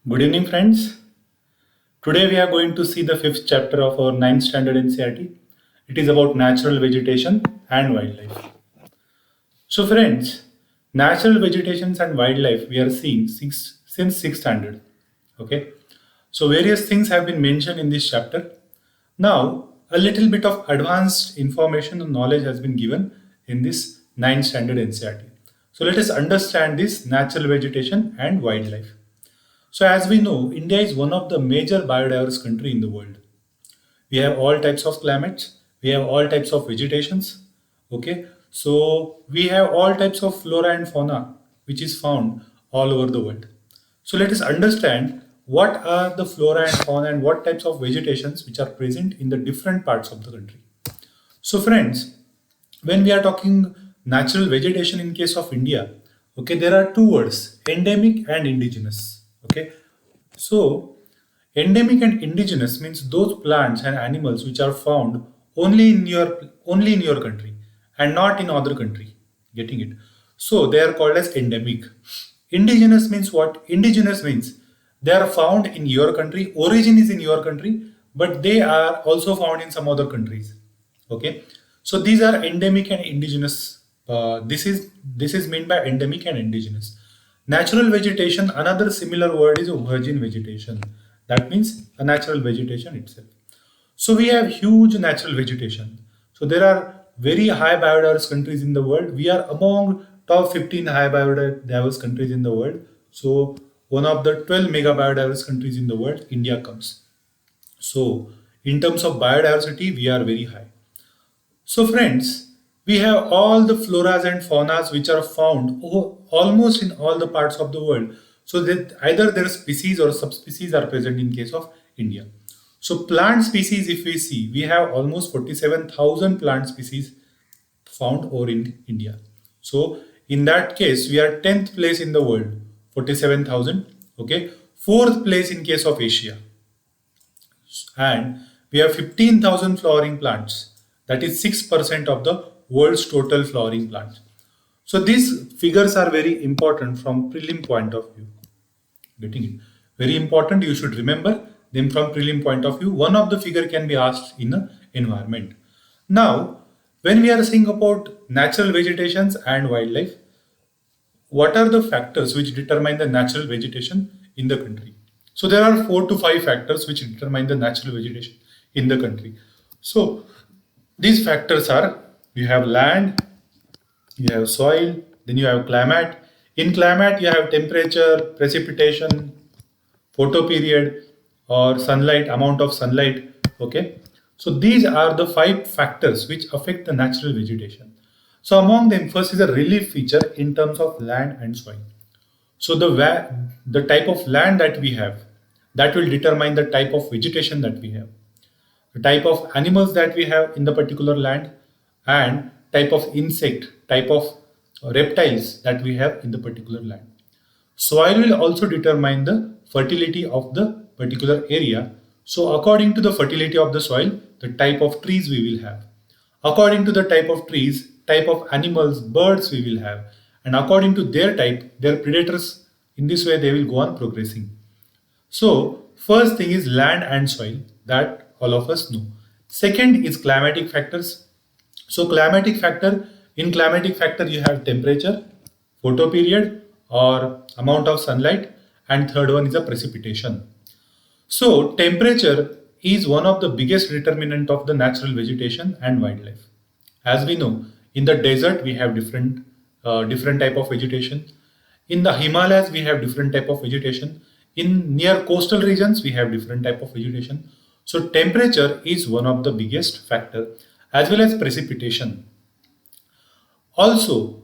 Good evening, friends. Today we are going to see the fifth chapter of our ninth standard NCERT. It is about natural vegetation and wildlife. So, friends, natural vegetations and wildlife we are seeing since sixth standard. Okay. So, various things have been mentioned in this chapter. Now, a little bit of advanced information and knowledge has been given in this ninth standard NCERT. So, let us understand this natural vegetation and wildlife. So as we know, India is one of the major biodiverse country in the world. We have all types of climates, we have all types of vegetations. Okay, so we have all types of flora and fauna which is found all over the world. So let us understand what are the flora and fauna and what types of vegetations which are present in the different parts of the country. So friends, when we are talking natural vegetation in case of India, okay, there are two words, endemic and indigenous. Okay, so endemic and indigenous means those plants and animals which are found only in your country and not in other country. Getting it? So they are called as endemic. Indigenous means what? Indigenous means they are found in your country, origin is in your country, but they are also found in some other countries. Okay, so these are endemic and indigenous. This is meant by endemic and indigenous. Natural vegetation, another similar word is virgin vegetation. That means a natural vegetation itself. So we have huge natural vegetation. So there are very high biodiverse countries in the world. We are among top 15 high biodiverse countries in the world. So one of the 12 mega biodiverse countries in the world, India comes. So in terms of biodiversity, we are very high. So, friends, we have all the floras and faunas which are found almost in all the parts of the world. So that either their species or subspecies are present in case of India. So, plant species, if we see, we have almost 47,000 plant species found over in India. So, in that case, we are 10th place in the world, 47,000. Okay, fourth place in case of Asia, and we have 15,000 flowering plants. That is 6% of the world's total flowering plants. So these figures are very important from prelim point of view. Getting it? Very important. You should remember them from prelim point of view. One of the figure can be asked in the environment. Now, when we are saying about natural vegetations and wildlife, what are the factors which determine the natural vegetation in the country? So there are 4 to 5 factors which determine the natural vegetation in the country. So these factors are, you have land, you have soil, then you have climate. In climate, you have temperature, precipitation, photo period, or sunlight, amount of sunlight. Okay. So these are the 5 factors which affect the natural vegetation. So among them, first is a relief feature in terms of land and soil. So the type of land that we have, that will determine the type of vegetation that we have, the type of animals that we have in the particular land, and type of insect, type of reptiles that we have in the particular land. Soil will also determine the fertility of the particular area. So according to the fertility of the soil, the type of trees we will have. According to the type of trees, type of animals, birds we will have. And according to their type, their predators, in this way they will go on progressing. So, first thing is land and soil that all of us know. Second is climatic factors. So, in climatic factor, you have temperature, photo period, or amount of sunlight, and third one is a precipitation. So, temperature is one of the biggest determinant of the natural vegetation and wildlife. As we know, in the desert we have different type of vegetation. In the Himalayas we have different type of vegetation. In near coastal regions we have different type of vegetation. So temperature is one of the biggest factor, as well as precipitation. Also,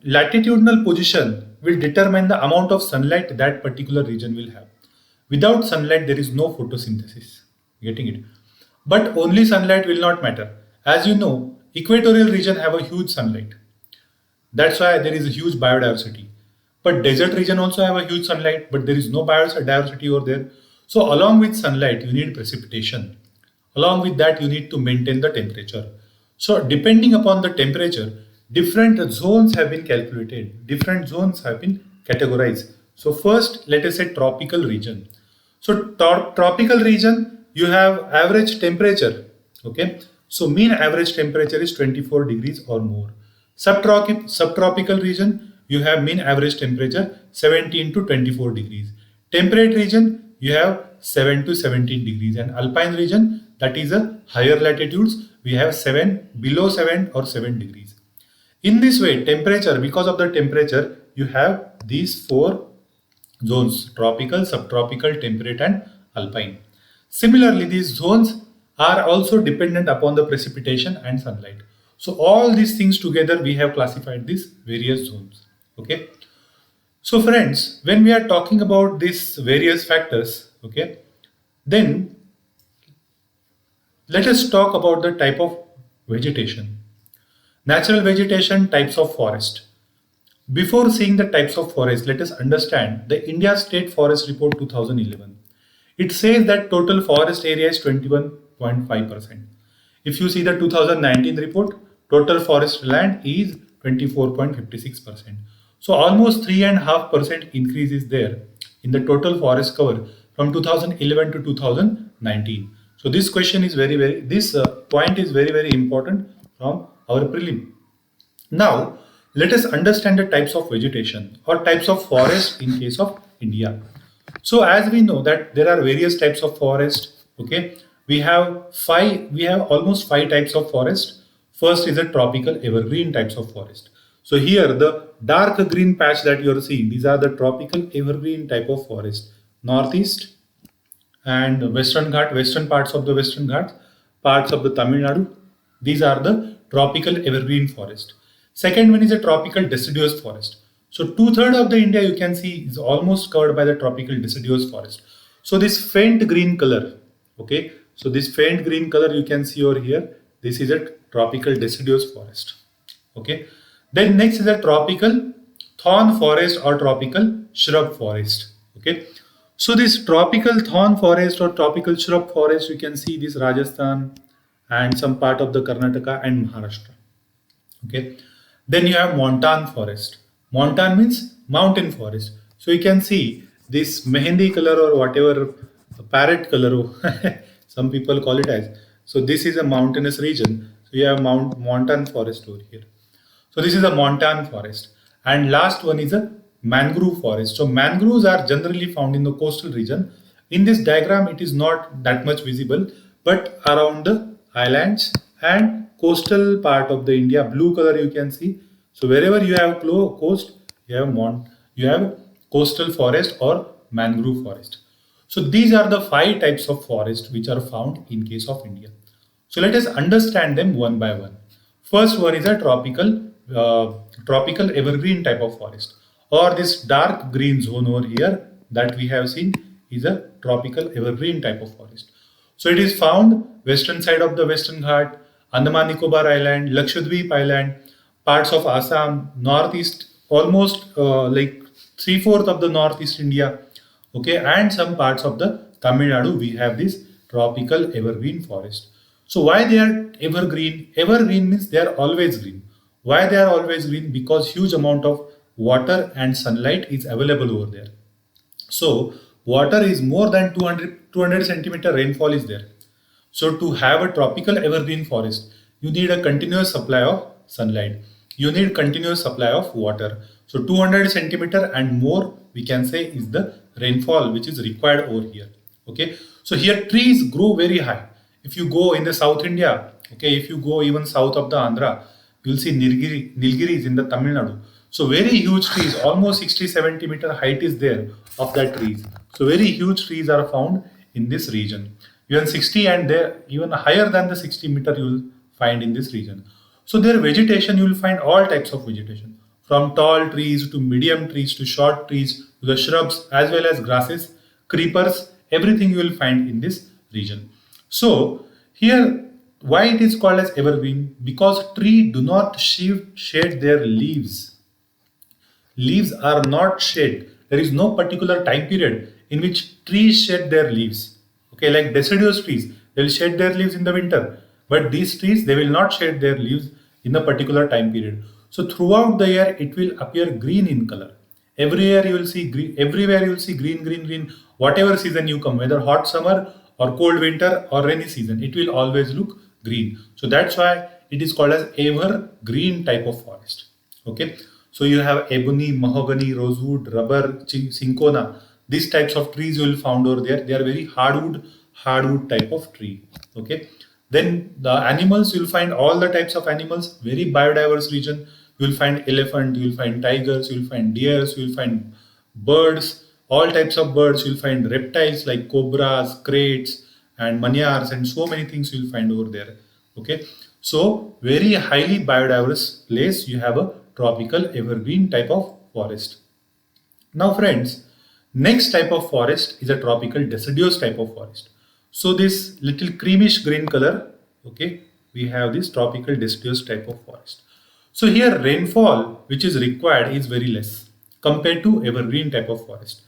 latitudinal position will determine the amount of sunlight that particular region will have. Without sunlight, there is no photosynthesis. Getting it? But only sunlight will not matter. As you know, equatorial region have a huge sunlight. That's why there is a huge biodiversity. But desert region also have a huge sunlight, but there is no biodiversity over there. So along with sunlight, you need precipitation. Along with that, you need to maintain the temperature. So depending upon the temperature, different zones have been calculated, different zones have been categorized. So first, let us say tropical region. So tropical region, you have average temperature. Okay. So mean average temperature is 24 degrees or more. Subtropical region, you have mean average temperature 17 to 24 degrees. Temperate region, you have 7 to 17 degrees. And alpine region, that is a higher latitudes, we have 7 below 7 or 7 degrees. In this way, temperature, because of the temperature, you have these four zones: tropical, subtropical, temperate, and alpine. Similarly, these zones are also dependent upon the precipitation and sunlight. So, all these things together, we have classified these various zones. Okay. So, friends, when we are talking about these various factors, okay, then let us talk about the type of vegetation. Natural vegetation, types of forest. Before seeing the types of forest, let us understand the India State Forest Report 2011. It says that total forest area is 21.5%. If you see the 2019 report, total forest land is 24.56%. So almost 3.5% increase is there in the total forest cover from 2011 to 2019. So this question is this point is very important from our prelim. Now, let us understand the types of vegetation or types of forest in case of India. So, as we know that there are various types of forest, okay, we have almost five types of forest. First is a tropical evergreen types of forest. So here the dark green patch that you are seeing, these are the tropical evergreen type of forest. Northeast and western parts of the Western Ghats, parts of the Tamil Nadu. These are the tropical evergreen forest. Second one is a tropical deciduous forest. So two-thirds of the India you can see is almost covered by the tropical deciduous forest. So this faint green color, okay. So this faint green color you can see over here. This is a tropical deciduous forest, okay. Then next is a tropical thorn forest or tropical shrub forest, okay. So this tropical thorn forest or tropical shrub forest, you can see this Rajasthan and some part of the Karnataka and Maharashtra. Okay. Then you have montan forest. Montan means mountain forest. So you can see this mehendi color or whatever parrot color, some people call it as. So this is a mountainous region. So you have montan forest over here. So this is a montan forest. And last one is a mangrove forest. So mangroves are generally found in the coastal region. In this diagram, it is not that much visible, but around the islands and coastal part of the India, blue color you can see. So wherever you have coast, you have coastal forest or mangrove forest. So these are the five types of forest which are found in case of India. So let us understand them one by one. First one is a tropical evergreen type of forest, or this dark green zone over here that we have seen is a tropical evergreen type of forest. So it is found western side of the Western Ghat, Andaman Nicobar Island, Lakshadweep Island, parts of Assam, northeast, almost like three-fourths of the northeast India, okay, and some parts of the Tamil Nadu. We have this tropical evergreen forest. So why they are evergreen? Evergreen means they are always green. Why they are always green? Because huge amount of water and sunlight is available over there. So water is more than 200 centimeter rainfall is there. So to have a tropical evergreen forest, you need a continuous supply of sunlight. You need continuous supply of water. So 200 centimeter and more we can say is the rainfall which is required over here. Okay. So here trees grow very high. If you go in the South India, okay, if you go even south of the Andhra, you will see Nilgiris in the Tamil Nadu. So very huge trees, almost 60-70 meter height is there of that trees. So very huge trees are found in this region. Even 60 and there even higher than the 60-meter you will find in this region. So their vegetation you will find all types of vegetation, from tall trees to medium trees to short trees to the shrubs as well as grasses, creepers, everything you will find in this region. So here why it is called as evergreen? Because trees do not shed their leaves. Leaves are not shed. There is no particular time period in which trees shed their leaves. Okay, like deciduous trees, they will shed their leaves in the winter. But these trees, they will not shed their leaves in a particular time period. So throughout the year, it will appear green in color. Everywhere you will see green. Everywhere you will see green, green, green. Whatever season you come, whether hot summer or cold winter or rainy season, it will always look green. So that's why it is called as evergreen type of forest. Okay. So you have ebony, mahogany, rosewood, rubber, cinchona. These types of trees you will found over there. They are very hardwood type of tree. Okay. Then the animals, you will find all the types of animals, very biodiverse region. You will find elephant, you will find tigers, you will find deers, you will find birds, all types of birds. You will find reptiles like cobras, krates, and manyars, and so many things you will find over there. Okay, so very highly biodiverse place. You have a tropical evergreen type of forest. Now, friends, next type of forest is a tropical deciduous type of forest. So this little creamish green color, okay, we have this tropical deciduous type of forest. So here rainfall which is required is very less compared to evergreen type of forest.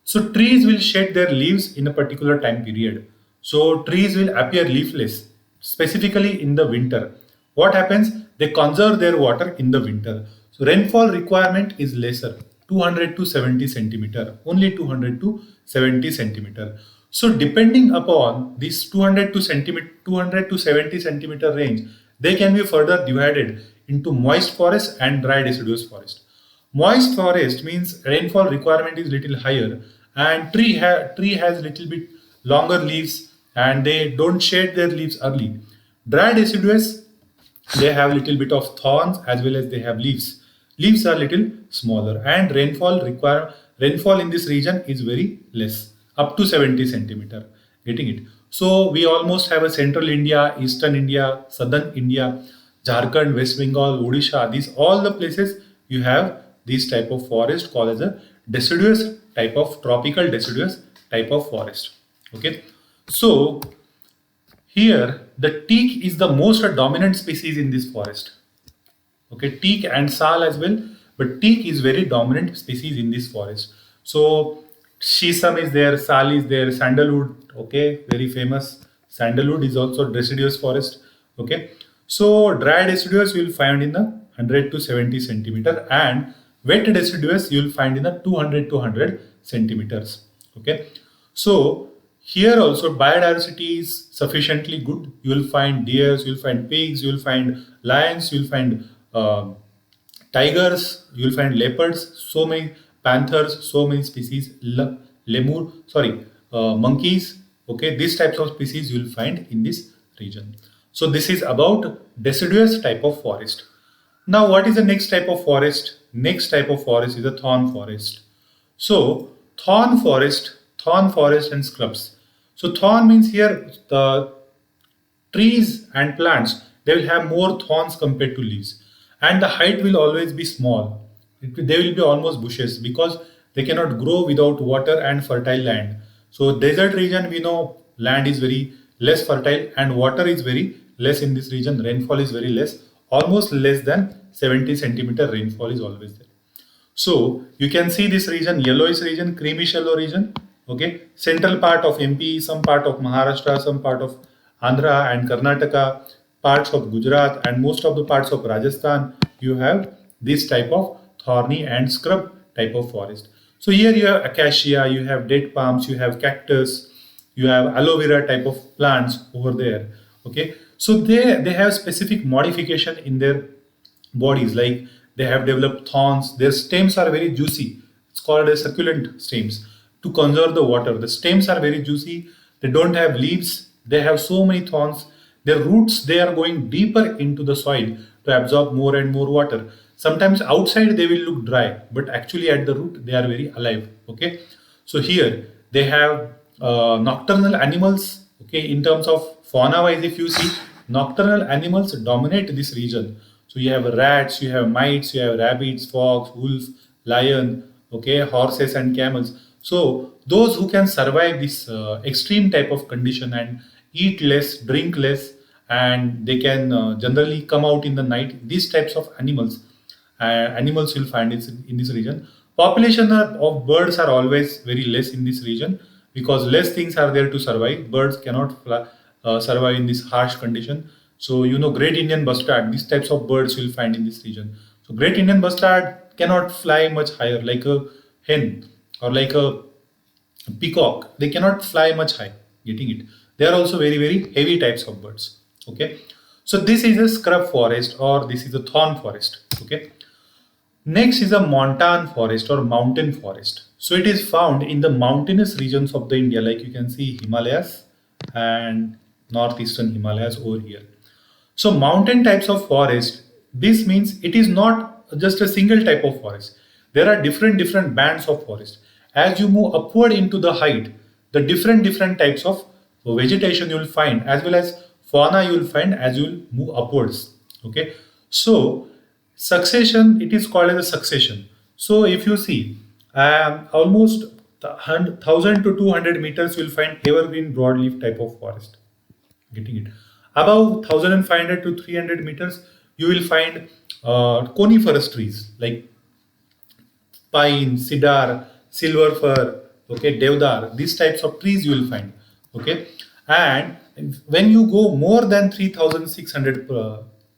So trees will shed their leaves in a particular time period. So trees will appear leafless, specifically in the winter. What happens? They conserve their water in the winter. So rainfall requirement is lesser, 200 to 70 centimeter, only 200 to 70 centimeter. So depending upon this 200 to 70 centimeter range, they can be further divided into moist forest and dry deciduous forest. Moist forest means rainfall requirement is little higher, and tree has little bit longer leaves and they don't shed their leaves early. Dry deciduous, they have little bit of thorns as well as they have leaves. Leaves are little smaller, and rainfall in this region is very less, up to 70 centimeter. Getting it? So we almost have a central India, eastern India, southern India, Jharkhand, West Bengal, Odisha. These all the places you have this type of forest called as a deciduous type of tropical deciduous type of forest. Okay. So here the teak is the most dominant species in this forest. Okay, teak and sal as well, but teak is very dominant species in this forest. So shisham is there, sal is there, sandalwood, okay, very famous. Sandalwood is also deciduous forest. Okay, so dry deciduous you will find in the 100 to 70 centimeter, and wet deciduous you will find in the 200 to 100 centimeters. Okay, so here also biodiversity is sufficiently good. You will find deers, you will find pigs, you will find lions, you will find tigers, you will find leopards, so many panthers, so many species, lemur, sorry, monkeys. Okay, these types of species you will find in this region. So this is about deciduous type of forest. Now, what is the next type of forest? Next type of forest is a thorn forest. So thorn forest and scrubs. So thorn means here the trees and plants, they will have more thorns compared to leaves, and the height will always be small. They will be almost bushes because they cannot grow without water and fertile land. So desert region, we know land is very less fertile and water is very less in this region. Rainfall is very less, almost less than 70 centimeter rainfall is always there. So you can see this region, yellowish region, creamish yellow region. Okay, central part of MP, some part of Maharashtra, some part of Andhra and Karnataka, parts of Gujarat, and most of the parts of Rajasthan. You have this type of thorny and scrub type of forest. So here you have acacia, you have date palms, you have cactus, you have aloe vera type of plants over there. Okay, so they have specific modification in their bodies, like they have developed thorns. Their stems are very juicy. It's called as succulent stems to conserve the water. The stems are very juicy. They don't have leaves. They have so many thorns. Their roots, they are going deeper into the soil to absorb more and more water. Sometimes outside they will look dry, but actually at the root they are very alive. Okay, so here they have nocturnal animals. Okay, in terms of fauna wise, if you see, nocturnal animals dominate this region. So you have rats, you have mites, you have rabbits, fox, wolf, lion, okay, horses and camels. So those who can survive this extreme type of condition and eat less, drink less, and they can generally come out in the night. These types of animals you'll find in this region. Population of birds are always very less in this region because less things are there to survive. Birds cannot survive in this harsh condition. So you know, great Indian bustard, these types of birds you'll find in this region. So great Indian bustard cannot fly much higher, like a hen or like a peacock. They cannot fly much high. Getting it? They are also very very heavy types of birds. Okay, so this is a scrub forest or this is a thorn forest. Okay, next is a montane forest or mountain forest. So it is found in the mountainous regions of the India, like you can see Himalayas and northeastern Himalayas over here. So mountain types of forest, this means it is not just a single type of forest. There are different bands of forest. As you move upward into the height, the different types of vegetation you will find, as well as fauna you will find as you will move upwards. Okay. So succession, it is called as a succession. So if you see, almost 1000 to 200 meters you will find evergreen broadleaf type of forest. Getting it? Above 1500 to 300 meters you will find coniferous trees like pine, cedar, silver fir, okay, devdar. These types of trees you will find. Okay, and when you go more than 3,600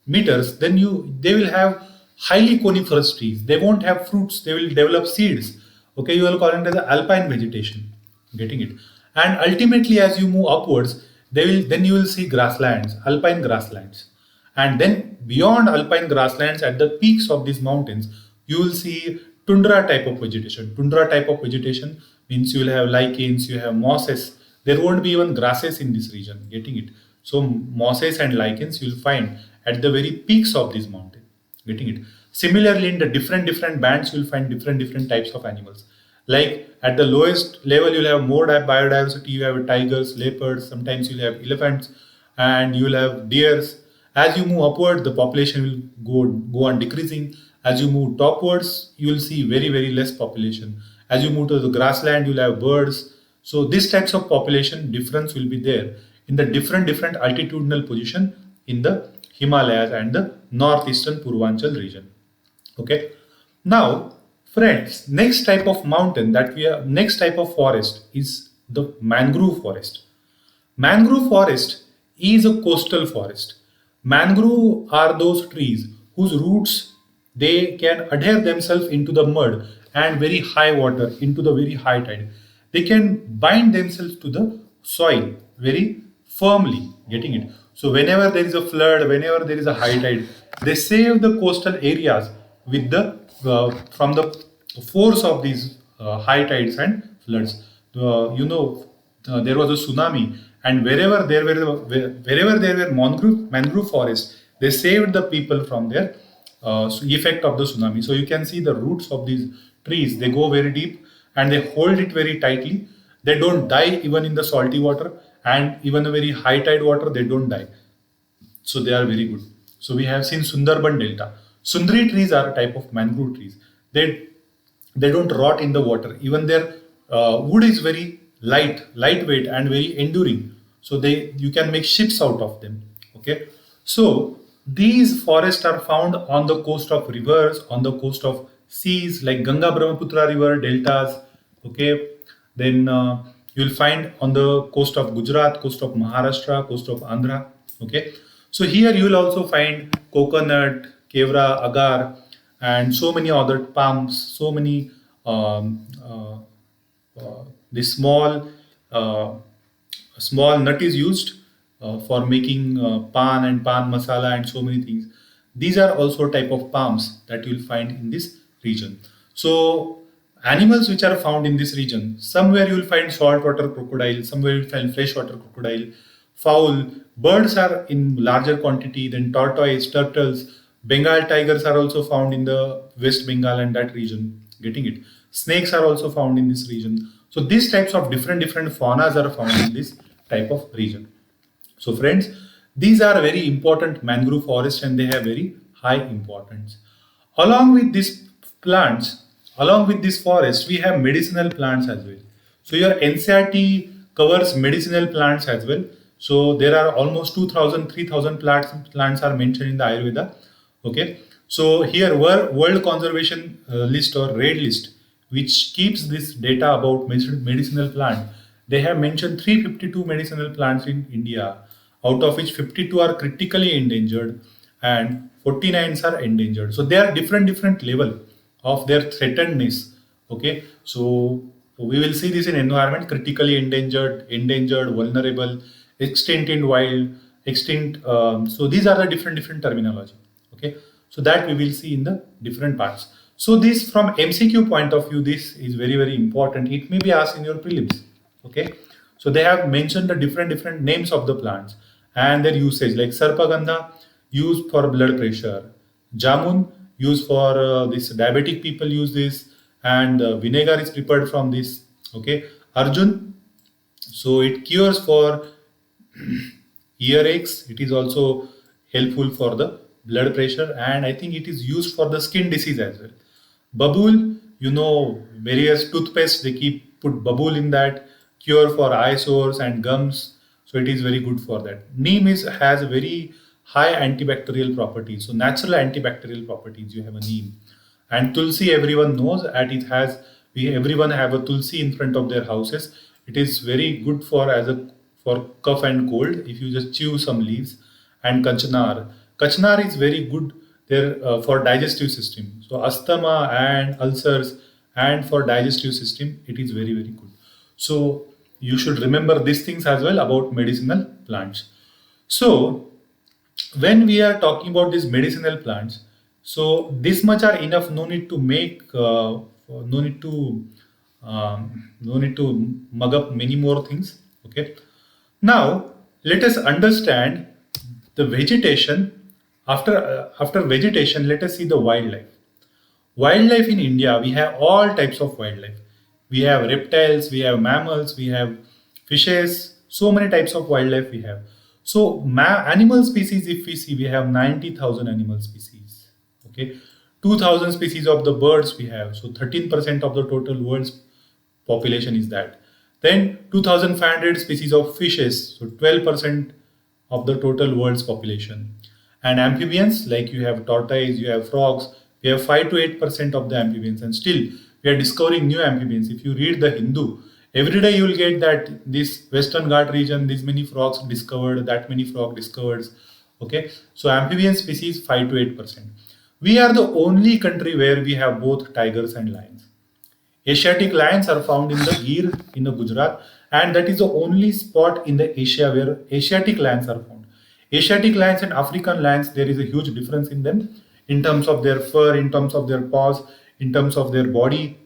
meters, then they will have highly coniferous trees. They won't have fruits. They will develop seeds. Okay, you will call it as the alpine vegetation. Getting it? And ultimately, as you move upwards, then you will see grasslands, alpine grasslands. And then beyond alpine grasslands, at the peaks of these mountains, you will see tundra type of vegetation. Tundra type of vegetation means you will have lichens, you have mosses. There won't be even grasses in this region. Getting it? So mosses and lichens you will find at the very peaks of this mountain. Getting it? Similarly, in the different bands, you will find different types of animals. Like at the lowest level, you'll have more biodiversity. You have tigers, leopards. Sometimes you'll have elephants, and you'll have deers. As you move upward, the population will go on decreasing. As you move topwards, you will see very less population. As you move to the grassland, you'll have birds. So these types of population difference will be there in the different altitudinal position in the Himalayas and the northeastern Purvanchal region. Okay. Now, friends, next type of forest is the mangrove forest. Mangrove forest is a coastal forest. Mangrove are those trees whose roots, they can adhere themselves into the mud and very high water, into the very high tide. They can bind themselves to the soil very firmly. Getting it? So whenever there is a flood, whenever there is a high tide, they save the coastal areas with the from the force of these high tides and floods. There was a tsunami, and wherever there were mangrove forests, they saved the people from their effect of the tsunami. So you can see the roots of these trees. They go very deep and they hold it very tightly. They don't die even in the salty water, and even the very high tide water. They don't die. So they are very good. So we have seen Sundarban Delta. Sundari trees are a type of mangrove trees. They don't rot in the water. Even their wood is very lightweight and very enduring. So you can make ships out of them. Okay. So these forests are found on the coast of rivers, on the coast of seas like Ganga Brahmaputra river deltas. Okay. Then you'll find on the coast of Gujarat, coast of Maharashtra, coast of Andhra. Okay. So here you will also find coconut, kevra, agar, and so many other palms, so many the uh, small nut is used for making pan and pan masala and so many things. These are also type of palms that you will find in this region. So animals which are found in this region, somewhere you will find saltwater crocodile, somewhere you will find freshwater crocodile, fowl, birds are in larger quantity than tortoise, turtles. Bengal tigers are also found in the West Bengal and that region. Getting it? Snakes are also found in this region. So these types of different faunas are found in this type of region. So friends, these are very important mangrove forests and they have very high importance. Along with these plants, along with this forest, we have medicinal plants as well. So your NCRT covers medicinal plants as well. So there are almost 2,000, 3,000 plants are mentioned in the Ayurveda. Okay. So here World Conservation List or Red List, which keeps this data about medicinal plant. They have mentioned 352 medicinal plants in India, out of which 52 are critically endangered and 49 are endangered. So they are different level. of their threatenedness. Okay, so we will see this in environment: critically endangered, vulnerable, extinct in wild, extinct. So these are the different terminology. Okay, so that we will see in the different parts. So this from MCQ point of view, this is very important. It may be asked in your prelims. Okay, so they have mentioned the different names of the plants and their usage, like sarpagandha used for blood pressure, jamun used for this diabetic people use this, and vinegar is prepared from this. Okay, arjun, so it cures for earaches. It is also helpful for the blood pressure, and I think it is used for the skin disease as well. Babool, various toothpaste they keep put babool in that, cure for eye sores and gums. So it is very good for that. Neem is has very high antibacterial properties. So natural antibacterial properties you have a neem. And tulsi, everyone knows, and it has we everyone have a tulsi in front of their houses. It is very good for as a for cough and cold if you just chew some leaves. And kachnar is very good there for digestive system. So asthma and ulcers, and for digestive system it is very good. So you should remember these things as well about medicinal plants. So when we are talking about these medicinal plants, so this much are enough. No need to make, no need to mug up many more things. Okay. Now let us understand the vegetation. After vegetation, let us see the wildlife. Wildlife in India, we have all types of wildlife. We have reptiles, we have mammals, we have fishes, so many types of wildlife we have. So, animal species, if we see, we have 90,000 animal species. Okay, 2,000 species of the birds we have. So, 13% of the total world's population is that. Then 2,500 species of fishes, so 12% of the total world's population. And amphibians, like you have tortoise, you have frogs, we have 5 to 8% of the amphibians, and still we are discovering new amphibians. If you read the Hindu, every day you will get that this Western Ghat region, this many frogs discovered, that many frog discovered. Okay, so amphibian species 5 to 8%. We are the only country where we have both tigers and lions. Asiatic lions are found in the Gir in the Gujarat, and that is the only spot in the Asia where Asiatic lions are found. Asiatic lions and African lions, there is a huge difference in them in terms of their fur, in terms of their paws, in terms of their body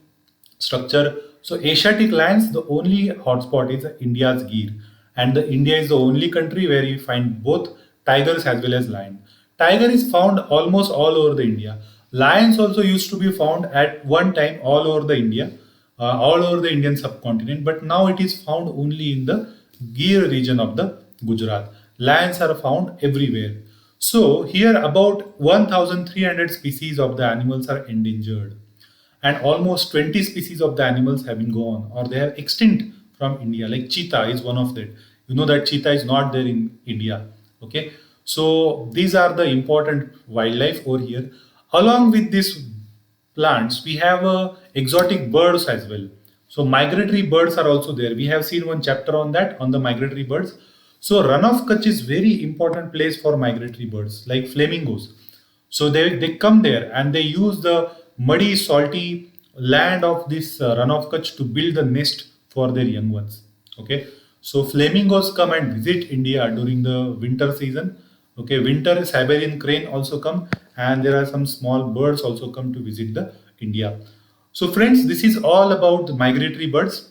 structure. So Asiatic lions, the only hotspot is India's Gir, and the India is the only country where you find both tigers as well as lion. Tiger is found almost all over the India. Lions also used to be found at one time all over the India, all over the Indian subcontinent, but now it is found only in the Gir region of the Gujarat. Lions are found everywhere. So here about 1,300 species of the animals are endangered, and almost 20 species of the animals have been gone or they have extinct from India. Like cheetah is one of that. You know that cheetah is not there in India. Okay, so these are the important wildlife over here. Along with these plants, we have exotic birds as well. So migratory birds are also there. We have seen one chapter on that, on the migratory birds. So Run of Kutch is very important place for migratory birds like flamingos. So they come there and they use the muddy, salty land of this Run of Kutch to build the nest for their young ones. Okay, so flamingos come and visit India during the winter season. Okay, winter Siberian crane also come, and there are some small birds also come to visit the India. So friends, this is all about the migratory birds,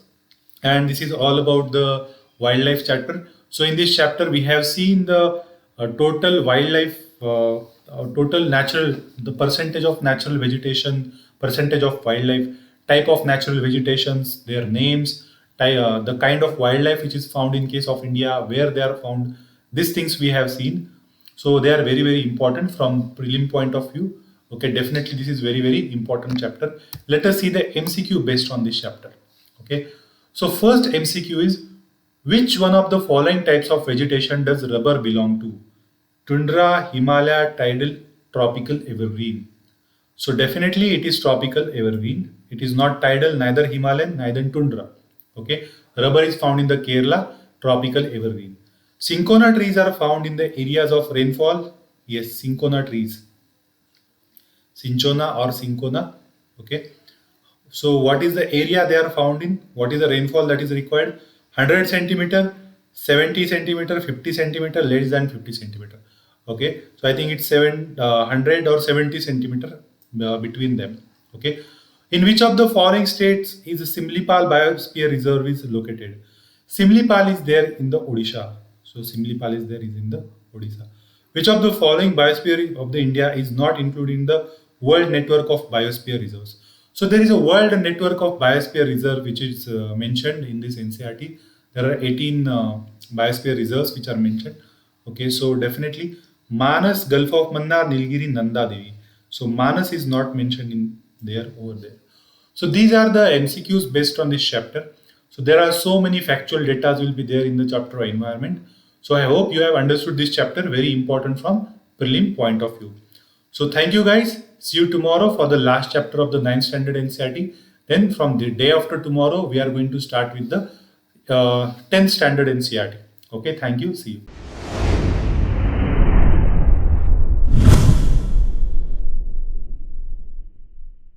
and this is all about the wildlife chapter. So in this chapter we have seen the total wildlife, total natural, the percentage of natural vegetation, percentage of wildlife, type of natural vegetations, their names, the kind of wildlife which is found in case of India, where they are found. These things we have seen. So they are very important from prelim point of view. Okay, definitely this is very important chapter. Let us see the MCQ based on this chapter. Okay, so first MCQ is, which one of the following types of vegetation does rubber belong to? Tundra, Himalaya, tidal, tropical, evergreen. So definitely it is tropical evergreen. It is not tidal, neither Himalayan, neither tundra. Okay, rubber is found in the Kerala, tropical evergreen. Cinchona trees are found in the areas of rainfall. Yes, cinchona trees. Cinchona or cinchona. Okay. So what is the area they are found in? What is the rainfall that is required? 100 centimeter, 70 centimeter, 50 centimeter, less than 50 centimeter. Okay. So I think it's 100 or 70 centimeter between them. Okay. In which of the following states is the Simlipal Biosphere Reserve is located? Simlipal is there in the Odisha. So Simlipal is in the Odisha. Which of the following biosphere of the India is not included in the World Network of Biosphere Reserves? So there is a World Network of Biosphere Reserve which is mentioned in this NCRT. There are 18 biosphere reserves which are mentioned. Okay, so definitely Manas, Gulf of Mannar, Nilgiri, Nanda Devi. So Manas is not mentioned in there over there. So these are the MCQs based on this chapter. So there are so many factual data will be there in the chapter of environment. So I hope you have understood this chapter, very important from prelim point of view. So thank you guys. See you tomorrow for the last chapter of the 9th standard NCRT. Then from the day after tomorrow, we are going to start with the 10th standard NCRT. Okay, thank you. See you.